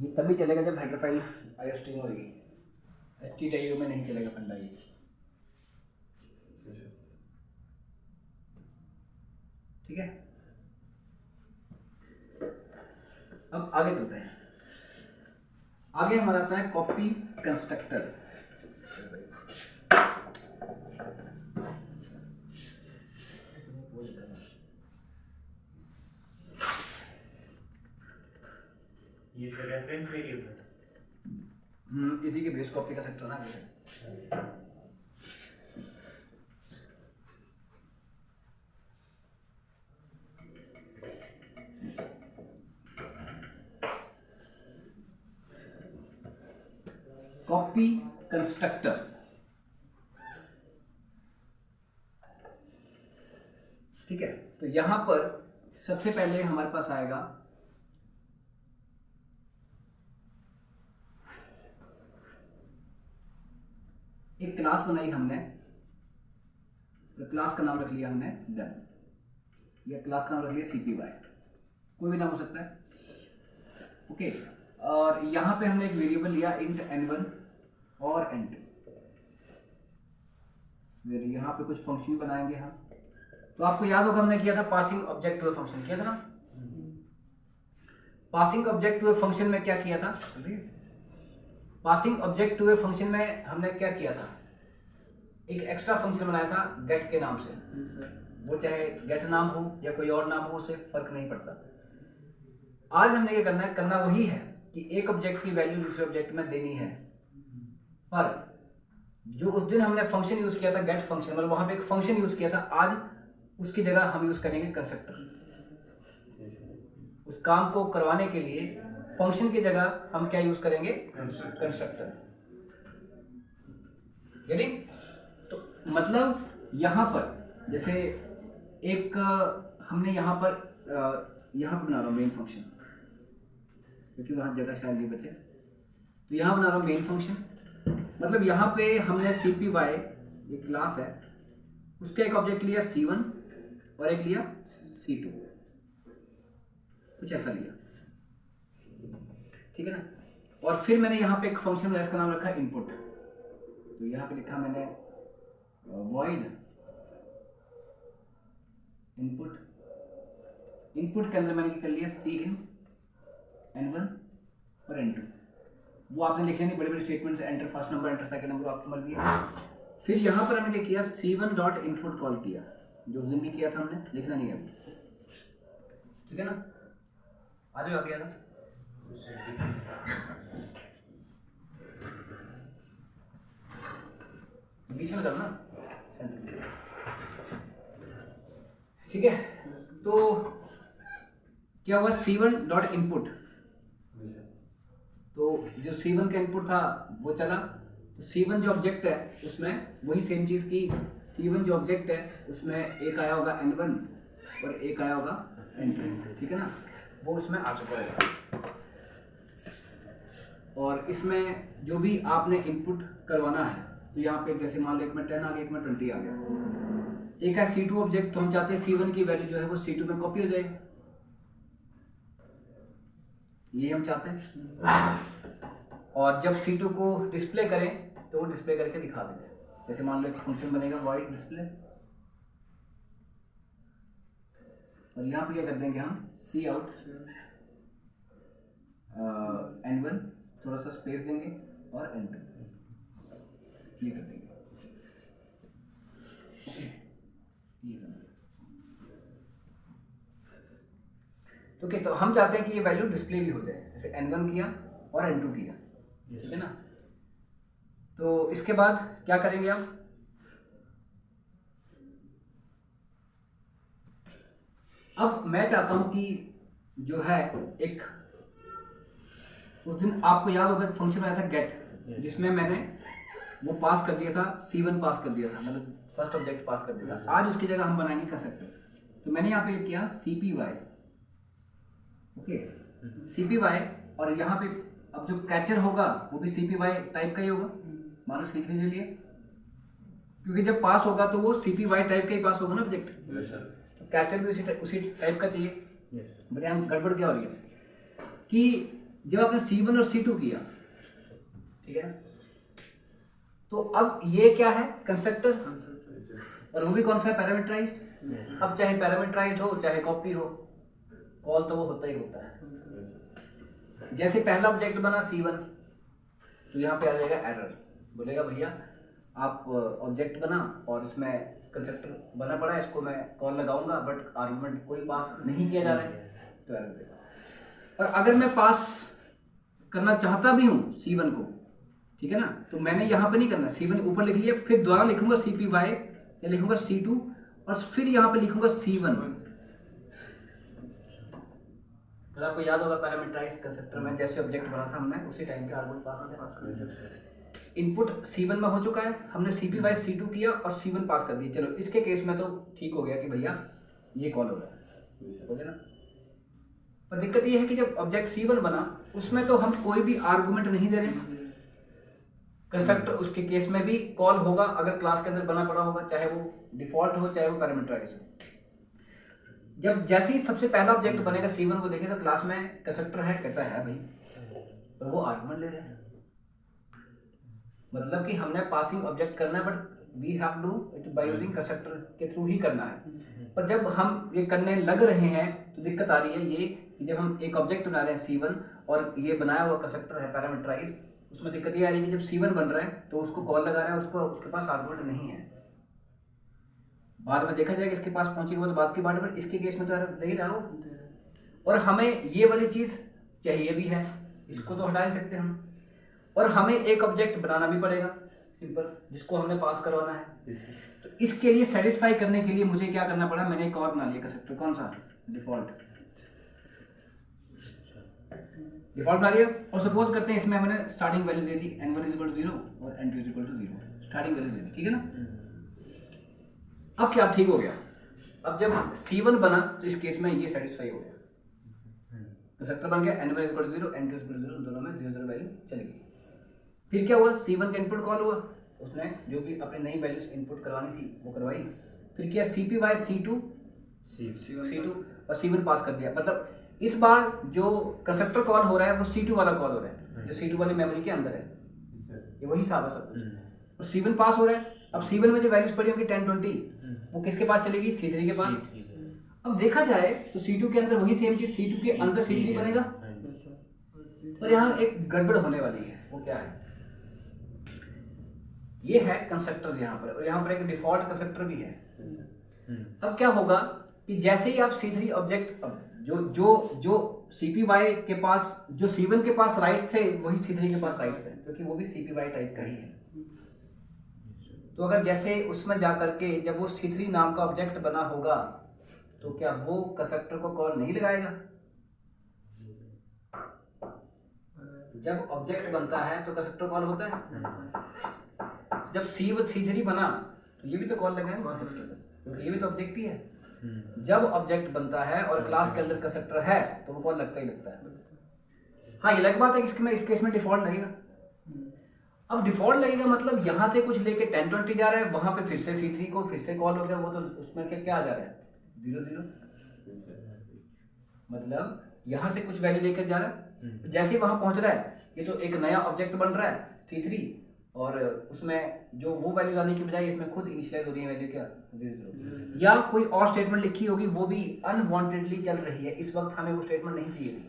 ये तभी चलेगा जब हेडर फाइल आईओ स्ट्रीम होगी, stdio में नहीं चलेगा फंडा ये। ठीक है, अब आगे चलते हैं। आगे हमारा आता है कॉपी कंस्ट्रक्टर। ये रेफरेंस वेरिएबल इसी के बेस कॉपी कर सकते हो ना। कॉपी कंस्ट्रक्टर, ठीक है। तो यहां पर सबसे पहले हमारे पास आएगा एक क्लास बनाई हमने, तो क्लास का नाम रख लिया हमने डन, या क्लास का नाम रख लिया cpy, कोई भी नाम हो सकता है। ओके, और यहां पे हमने एक वेरिएबल लिया int n1 और n2। फिर यहाँ पे कुछ फंक्शन बनाएंगे हम। तो आपको याद होगा हमने किया था passing object to a function, किया था ना। Passing object to a function में क्या किया था, passing object to a function में हमने क्या किया था, एक एक्स्ट्रा फंक्शन बनाया था गेट के नाम से। वो चाहे गेट नाम हो या कोई और नाम हो, उससे फर्क नहीं पड़ता। आज हमने क्या करना है, करना वही है कि एक ऑब्जेक्ट की वैल्यू दूसरे ऑब्जेक्ट में देनी है, पर जो उस दिन हमने फंक्शन यूज किया था गेट फंक्शन, मतलब वहां पे एक फंक्शन यूज किया था, आज उसकी जगह हम यूज करेंगे कंस्ट्रक्टर। उस काम को करवाने के लिए फंक्शन की जगह हम क्या यूज करेंगे, कंस्ट्रक्टर। यानी तो मतलब यहां पर जैसे एक हमने यहां पर बना रहा हूं मेन फंक्शन, क्योंकि वहां जगह शायद नहीं बचे, तो यहां बना रहा हूं मेन फंक्शन। मतलब यहाँ पे हमने cpy एक क्लास है, उसका एक ऑब्जेक्ट लिया c1 और एक लिया c2, कुछ ऐसा लिया, ठीक है ना। और फिर मैंने यहाँ पे एक फंक्शन बनाया, इसका नाम रखा इनपुट। तो यहाँ पे लिखा मैंने void इनपुट। इनपुट के अंदर मैंने क्या कर लिया, cin n1 और n2। वो आपने लिखे नहीं, बड़े बड़े statements, enter first number, enter second number, आपको मर्जी है। फिर यहाँ पर हमने क्या किया, c1 डॉट इनपुट कॉल किया, जो उस दिन भी किया था हमने, लिखना नहीं है अभी, ठीक है ना। आ जाओ आगे, आ जाओ। बीच में करना, ठीक है। तो क्या हुआ, c1 डॉट इनपुट, तो जो c1 का इनपुट था वो चला। तो c1 जो ऑब्जेक्ट है उसमें वही सेम चीज़ की, c1 जो ऑब्जेक्ट है उसमें एक आया होगा n1 और एक आया होगा n2, ठीक है ना, वो उसमें आ चुका होगा। और इसमें जो भी आपने इनपुट करवाना है, तो यहाँ पे जैसे मान लो एक में 10 आ गया, एक में 20 आ गया। एक है c2 ऑब्जेक्ट, तो हम चाहते हैं c1 की वैल्यू जो है वो c2 में कॉपी हो जाए, ये हम चाहते हैं। और जब c2 को डिस्प्ले करें तो वो डिस्प्ले करके दिखा देते हैं। जैसे मान लो एक फंक्शन बनेगा void डिस्प्ले, और यहाँ पे क्या कर देंगे हम, cout n1, थोड़ा सा स्पेस देंगे, और n2, ये कर देंगे। ये कर देंगे। तो हम चाहते हैं कि ये वैल्यू डिस्प्ले भी हो जाए, जैसे n1 किया और n2 किया, ठीक है ना। तो इसके बाद क्या करेंगे आप, अब मैं चाहता हूं कि जो है एक, उस दिन आपको याद होगा फंक्शन बनाया था गेट, जिसमें मैंने वो पास कर दिया था, c1 पास कर दिया था, मतलब फर्स्ट ऑब्जेक्ट पास कर दिया था। आज उसकी जगह हम बनाएंगे कंस्ट्रक्टर। तो मैंने यहाँ पे किया cpy, ओके, cpy, और यहाँ पे अब जो कैचर होगा वो भी cpy टाइप का ही होगा, मानो खींच लीजिए, क्योंकि जब पास होगा तो वो cpy टाइप का ही पास होगा ना ऑब्जेक्ट, कैचर भी उसी टाइप का चाहिए। बट यहाँ गड़बड़ क्या हो रही है कि जब आपने C1 और C2 किया, ठीक है ना, तो अब ये क्या है, कंस्ट्रक्टर, और वो भी कौन सा है, पैरामीटराइज्ड। अब चाहे पैरामीटराइज्ड हो चाहे कॉपी हो, कॉल तो वो होता ही होता है। जैसे पहला ऑब्जेक्ट बना C1, तो यहाँ पे आ जाएगा एरर, बोलेगा भैया आप ऑब्जेक्ट बना और इसमें कंस्ट्रक्टर बना पड़ा है, इसको मैं कॉल लगाऊंगा बट आर्गुमेंट कोई पास नहीं किया जा रहा है, तो एरर देगा। और अगर मैं पास करना चाहता भी हूँ C1 को, ठीक है ना, तो मैंने यहाँ पे नहीं करना, C1 ऊपर लिख लिया, फिर दोबारा लिखूंगा CPY या लिखूंगा C2 और फिर यहाँ पे लिखूंगा C1। तो आपको याद होगा पैरामीटराइज कंस्ट्रक्टर में जैसे ऑब्जेक्ट बना था हमने उसी टाइम पे आर्गुमेंट पास किया। इनपुट C1 में हो चुका है, हमने CPY C2 किया और C1 पास कर दिया। चलो इसके केस में तो ठीक हो गया कि भैया ये कॉल हो गया, हो गया ना। पर दिक्कत ये है कि जब ऑब्जेक्ट C1 बना उसमें तो हम कोई भी आर्गुमेंट नहीं दे रहे, कंस्ट्रक्टर उसके केस में भी कॉल होगा अगर क्लास के अंदर बना पड़ा होगा, चाहे वो डिफॉल्ट हो चाहे वो पैरामीटराइज हो। जब जैसे ही सबसे पहला ऑब्जेक्ट बनेगा C1 को देखेगा क्लास में कंस्ट्रक्टर है, कहता है भाई, तो वो आर्गुमेंट ले रहे हैं, मतलब कि हमने पासिंग ऑब्जेक्ट करना है but we have to it by using constructor के थ्रू ही करना है। पर जब हम ये करने लग रहे हैं तो दिक्कत आ रही है ये कि जब हम एक ऑब्जेक्ट बना रहे हैं C1 और ये बनाया हुआ कंस्ट्रक्टर है पैरामीटराइज, उसमें दिक्कत ये आ रही है कि जब C1 बन रहा है तो उसको कॉल लगा रहा है, उसको उसके पास आर्गुमेंट नहीं है। बाद में देखा जाएगा इसके पास पहुंचेगा तो बात की बात है, इसके केस में तो दे ही रहा हो। और हमें ये वाली चीज चाहिए भी है, इसको तो हटा नहीं सकते हम, और हमें एक ऑब्जेक्ट बनाना भी पड़ेगा सिंपल, जिसको हमने पास करवाना है। तो इसके लिए सेटिस्फाई करने के लिए मुझे क्या करना पड़ा, मैंने एक और बना लिया कंस्ट्रक्टर, कौन सा, डिफॉल्ट बना लिया। और सपोज करते हैं इसमें मैंने स्टार्टिंग वैल्यू दे दी n1 = 0 और n2 = 0, स्टार्टिंग वैल्यू दे दी, ठीक है ना। अब क्या ठीक हो गया, अब जब C1 बना तो इस केस में ये सेटिस्फाई हो गया, कंस्ट्रक्टर बन गया, n1 = 0 n2 = 0, दोनों में 0 0 वैल्यू चली गई। फिर क्या हुआ, C1 का इनपुट कॉल हुआ, उसने जो भी अपनी नई वैल्यूज इनपुट करवानी थी वो करवाई। फिर किया CPY C2 और C1 पास कर दिया। मतलब इस बार जो कंस्ट्रक्टर कॉल हो रहा है वो C2 वाला कॉल हो रहा है, जो C2 वाली मेमोरी के अंदर है, ये वही हिसाब है सब कुछ। और C1 पास हो रहा है। अब C1 में जो वैल्यूज पड़ी होंगी 10 20 वो किसके पास चलेगी, C3 के पास। अब देखा जाए तो C2 के अंदर वही सेम चीज, C2 के अंदर C3 बनेगा। और यहाँ एक गड़बड़ होने वाली है, वो क्या है, ये है कंस्ट्रक्टर्स यहाँ पर, और यहाँ पर एक डिफॉल्ट कंस्ट्रक्टर भी है। अब क्या होगा कि जैसे ही आप C3 ऑब्जेक्ट, जो CPY के पास, जो C1 के पास राइट थे वही C3 के पास राइट्स हैं, क्योंकि वो भी CPY टाइप का ही है। तो अगर जैसे उसमें जाकर के जब वो C3 नाम का ऑब्जेक्ट बना होगा तो क्या वो कंस्ट्रक्टर को कॉल नहीं लगाएगा। जब ऑब्जेक्ट बनता है तो कंस्ट्रक्टर कॉल होता है। जब C3 बना तो ये भी तो कॉल लगाएगा, क्योंकि ये भी तो ऑब्जेक्ट ही है। जब ऑब्जेक्ट बनता है और क्लास के अंदर कंस्ट्रक्टर है तो वो कॉल लगता ही लगता है। हाँ, ये अलग बात है कि इस केस में डिफॉल्ट लगेगा। अब डिफॉल्ट लगेगा मतलब यहाँ से कुछ लेके 10 20 जा रहा है, वहां पे फिर से C3 को फिर से कॉल हो गया, वो तो उसमें क्या आ जा रहा है 0 0, मतलब यहाँ से कुछ वैल्यू लेकर जा रहा है। जैसे ही वहां पहुंच रहा है ये तो एक नया ऑब्जेक्ट बन रहा है C3, और उसमें जो वो वैल्यूज आने की बजाय इसमें खुद इनिशियलाइज हो रही है वैल्यू क्या 0 0, या कोई और स्टेटमेंट लिखी होगी वो भी अनवांटेडली चल रही है। इस वक्त हमें वो स्टेटमेंट नहीं चाहिए थी।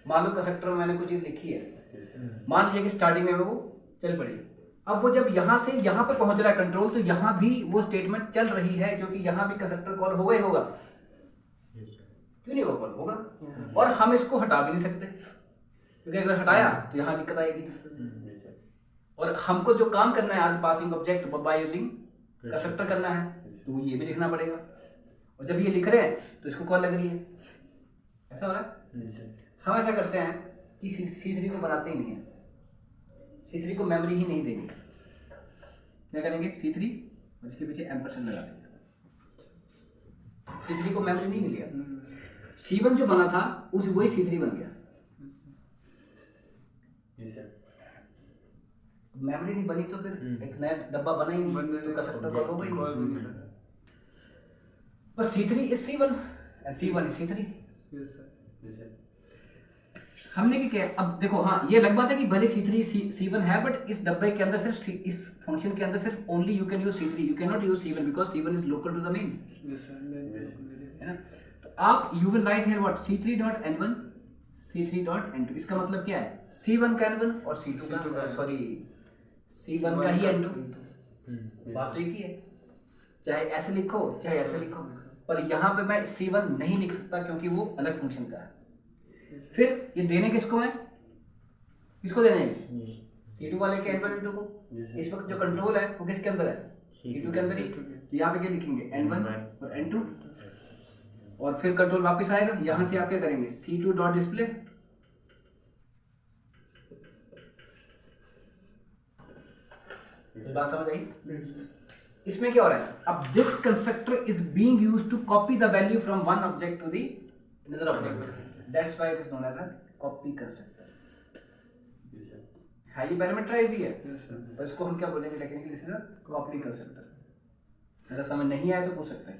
मान लो कंस्ट्रक्टर में मैंने कोई चीज लिखी है, मान लीजिए कि स्टार्टिंग में वो चल पड़ी, अब वो जब यहाँ से यहाँ पे पहुंच रहा है कंट्रोल, तो यहाँ भी वो स्टेटमेंट चल रही है, क्योंकि यहाँ भी कंस्ट्रक्टर कॉल होगा ही होगा, क्यों नहीं कॉल होगा। और हम इसको हटा भी नहीं सकते, क्योंकि अगर हटाया तो यहाँ दिक्कत आएगी। और हमको जो काम करना है आज passing object by using constructor करना है, तो ये भी लिखना पड़ेगा। और जब ये लिख रहे हैं तो इसको कॉल लग रही है, ऐसा हो रहा है। हम ऐसा करते हैं कि C3 को बनाते ही नहीं है, C3 को मेमोरी ही नहीं देंगे। क्या करेंगे, C3 और इसके पीछे एम्परसेंड लगा देंगे। C3 को मेमोरी नहीं मिलेगा, C1 जो बना था उस वही C3 बन गया। मेमोरी नहीं बनी तो फिर एक नया डब्बा बना ही नहीं, तो कंस्ट्रक्टर कॉल होगा ही। पर C3 is C1 and C1 is C3। हमने क्या किया अब देखो, हाँ ये लग बात है कि भले C3 C1 है, बट इस डब्बे के अंदर सिर्फ इस फंक्शन के अंदर सिर्फ only you can use C3, you can not use C1 because C1 is local to the main, है ना। तो आप you will write here what C3.n1 C3.n2, इसका मतलब क्या है C1 का n1 और C2 का सॉरी C1 का ही n2, बात तो एक ही है, चाहे ऐसे लिखो चाहे ऐसे लिखो, पर यहाँ पे मैं C1 नहीं लिख सकता क्योंकि वो अलग फंक्शन का है। फिर ये देने किसको है, किसको देने हैं C2 वाले के n1 n2 को। इस वक्त जो कंट्रोल है वो किसके अंदर है, C2 के अंदर ही। तो यहाँ पे क्या लिखेंगे n1 और n2, और फिर कंट्रोल वापस आएगा, यहाँ से आप क्या करेंगे C2 डॉट डिस्प्ले, बात समझ आई। इसमें क्या हो रहा है, अब this constructor is being used to copy the value from one object to the another object, that's why it is known as a copy constructor. है ये पैरामीटराइज्ड ही है, तो इसको हम क्या बोलेंगे technically, this is a copy constructor. अगर समझ नहीं आया तो पूछ सकते हैं।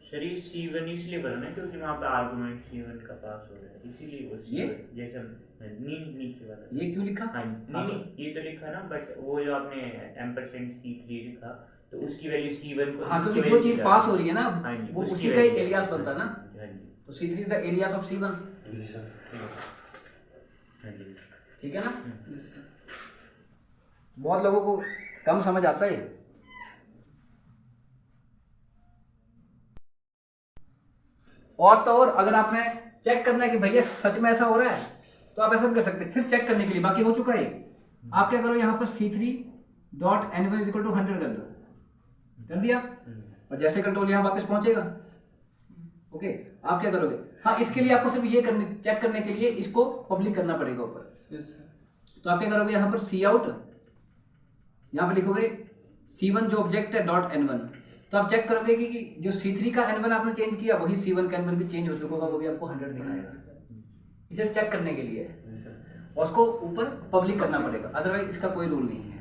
शरीर C1 इसलिए बना ना क्योंकि वहाँ पे आर्गुमेंट C1 का पास हो रहा है, इसीलिए वो ये? जैसे नीचे वाला ये क्यों लिखा, हाँ नहीं ये तो लिखा ना, बट वो जो आपने %C3 लिखा तो उसकी वैल्यू C1 को, हाँ तो जो चीज पास हो रही है ना हाँ जी, वो उसकी उसी का वैल्यू एलियास बनता है ना, हाँ जी तो C3 is the alias of C1, हाँ जी ठीक है ना। बहुत लोगों को कम समझ आता है। और तो और अगर आपने चेक करना है कि भैया सच में ऐसा हो रहा है तो आप ऐसा भी कर सकते हैं, सिर्फ चेक करने के लिए, बाकी हो चुका है। आप क्या करो यहाँ पर C3.n1 इज इक्वल टू 100 कर दो, कर दिया, और जैसे कंट्रोल यहाँ वापस पहुंचेगा, ओके आप क्या करोगे, हाँ इसके लिए आपको सिर्फ ये करने चेक करने के लिए इसको पब्लिक करना पड़ेगा ऊपर। तो आप क्या करोगे यहाँ पर C out, यहाँ पर लिखोगे C1 जो ऑब्जेक्ट है डॉट n1, तो आप चेक करोगे कि जो C3 का n1 आपने चेंज किया वही C1 का n1 भी चेंज हो चुका होगा, वो भी आपको 100 दिखाएगा। इसे चेक करने के लिए और उसको ऊपर पब्लिक करना पड़ेगा, अदरवाइज इसका कोई रूल नहीं है।